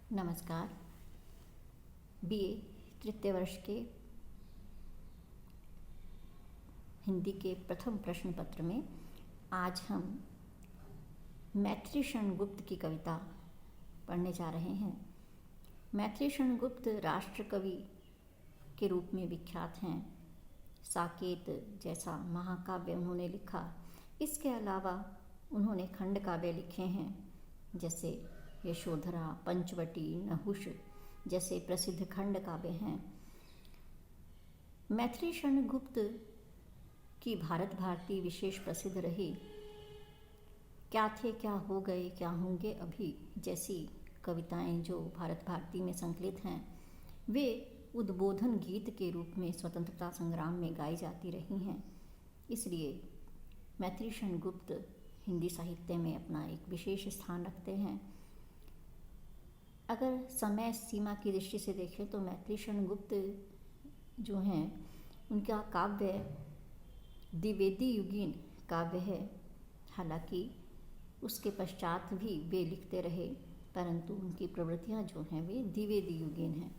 नमस्कार। बीए तृतीय वर्ष के हिंदी के प्रथम प्रश्न पत्र में आज हम मैथिली शरण गुप्त की कविता पढ़ने जा रहे हैं। मैथिली शरण गुप्त राष्ट्र कवि के रूप में विख्यात हैं। साकेत जैसा महाकाव्य उन्होंने लिखा। इसके अलावा उन्होंने खंड काव्य लिखे हैं, जैसे यशोधरा, पंचवटी, नहुष जैसे प्रसिद्ध खंड काव्य हैं। मैथिली शरण गुप्त की भारत भारती विशेष प्रसिद्ध रही। क्या थे क्या हो गए क्या होंगे अभी जैसी कविताएं जो भारत भारती में संकलित हैं, वे उद्बोधन गीत के रूप में स्वतंत्रता संग्राम में गाई जाती रही हैं। इसलिए मैथिली शरण गुप्त हिंदी साहित्य में अपना एक विशेष स्थान रखते हैं। अगर समय सीमा की दृष्टि से देखें तो मैथिली शरण गुप्त जो हैं, उनका काव्य द्विवेदी युगीन काव्य है। हालांकि उसके पश्चात भी वे लिखते रहे, परंतु उनकी प्रवृत्तियां जो हैं वे द्विवेदी युगीन हैं।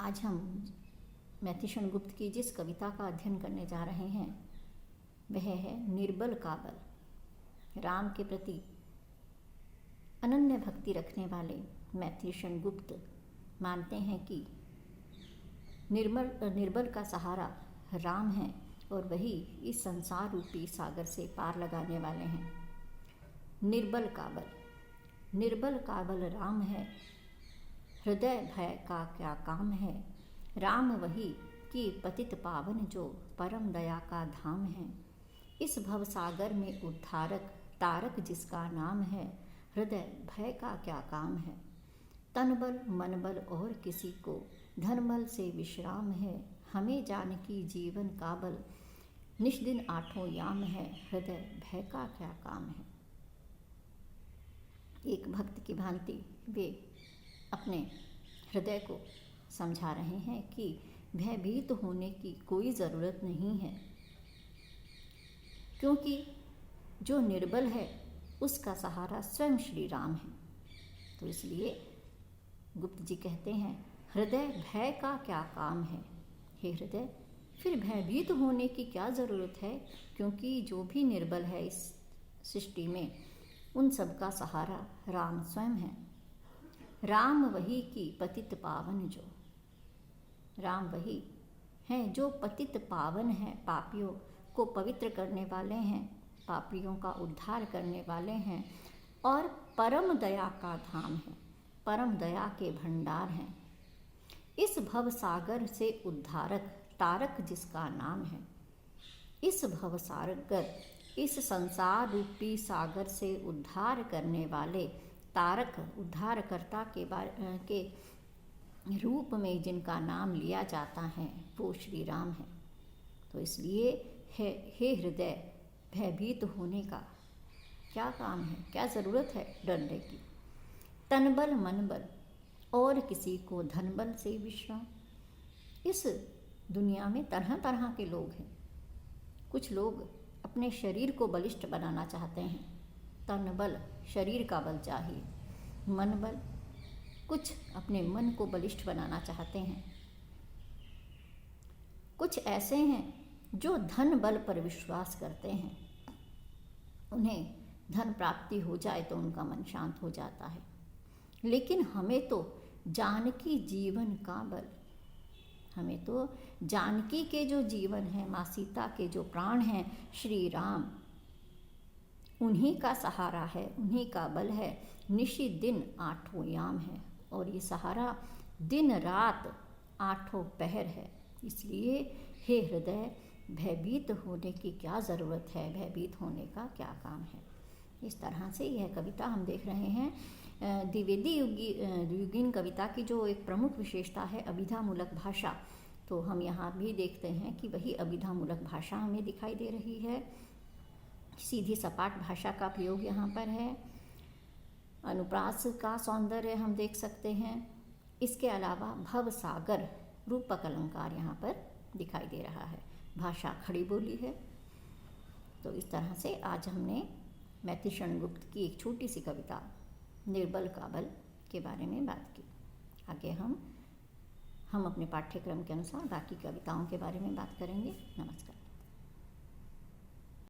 आज हम मैथिली शरण गुप्त की जिस कविता का अध्ययन करने जा रहे हैं वह है निर्बल काबल। राम के प्रति अनन्य भक्ति रखने वाले मैथिली शरण गुप्त मानते हैं कि निर्बल का सहारा राम है और वही इस संसार रूपी सागर से पार लगाने वाले हैं। निर्बल काबल राम है, हृदय भय का क्या काम है। राम वही कि पतित पावन जो परम दया का धाम है। इस भव सागर में उद्धारक तारक जिसका नाम है। हृदय भय का क्या काम है। तनबल मनबल और किसी को धनबल से विश्राम है। हमें जानकी जीवन काबल निष्दिन आठों याम है। हृदय भय का क्या काम है। एक भक्त की भांति वे अपने हृदय को समझा रहे हैं कि भयभीत होने की कोई ज़रूरत नहीं है, क्योंकि जो निर्बल है उसका सहारा स्वयं श्री राम है। तो इसलिए गुप्त जी कहते हैं, हृदय भय का क्या काम है। हे हृदय, फिर भयभीत होने की क्या ज़रूरत है, क्योंकि जो भी निर्बल है इस सृष्टि में उन सब का सहारा राम स्वयं है। राम वही की पतित पावन जो, राम वही हैं जो पतित पावन है, पापियों को पवित्र करने वाले हैं, पापियों का उद्धार करने वाले हैं और परम दया का धाम है, परम दया के भंडार हैं। इस भव सागर से उद्धारक तारक जिसका नाम है। इस भव सागर, इस संसार रूपी सागर से उद्धार करने वाले तारक, उद्धारकर्ता के रूप में जिनका नाम लिया जाता है वो श्री राम है। तो इसलिए हे हृदय, भयभीत होने का क्या काम है, क्या ज़रूरत है डरने की। तनबल मनबल और किसी को धनबल से विश्राम। इस दुनिया में तरह तरह के लोग हैं। कुछ लोग अपने शरीर को बलिष्ठ बनाना चाहते हैं, तन बल, शरीर का बल चाहिए। मन बल, कुछ अपने मन को बलिष्ठ बनाना चाहते हैं। कुछ ऐसे हैं जो धन बल पर विश्वास करते हैं। उन्हें धन प्राप्ति हो जाए तो उनका मन शांत हो जाता है। लेकिन हमें तो जानकी जीवन का बल, हमें तो जानकी के जो जीवन है, माँ सीता के जो प्राण हैं श्री राम, उन्हीं का सहारा है, उन्हीं का बल है। निशि दिन आठों याम है, और ये सहारा दिन रात आठों पहर है। इसलिए हे हृदय, भयभीत होने की क्या ज़रूरत है, भयभीत होने का क्या काम है। इस तरह से यह कविता हम देख रहे हैं। द्विवेदी युगीन कविता की जो एक प्रमुख विशेषता है अभिधामूलक भाषा, तो हम यहाँ भी देखते हैं कि वही अभिधामूलक भाषा हमें दिखाई दे रही है। सीधी सपाट भाषा का प्रयोग यहाँ पर है। अनुप्रास का सौंदर्य हम देख सकते हैं। इसके अलावा भव सागर रूपक अलंकार यहाँ पर दिखाई दे रहा है। भाषा खड़ी बोली है। तो इस तरह से आज हमने मैथिली शरण गुप्त की एक छोटी सी कविता निर्बल का बल के बारे में बात की। आगे हम अपने पाठ्यक्रम के अनुसार बाकी कविताओं के बारे में बात करेंगे। नमस्कार।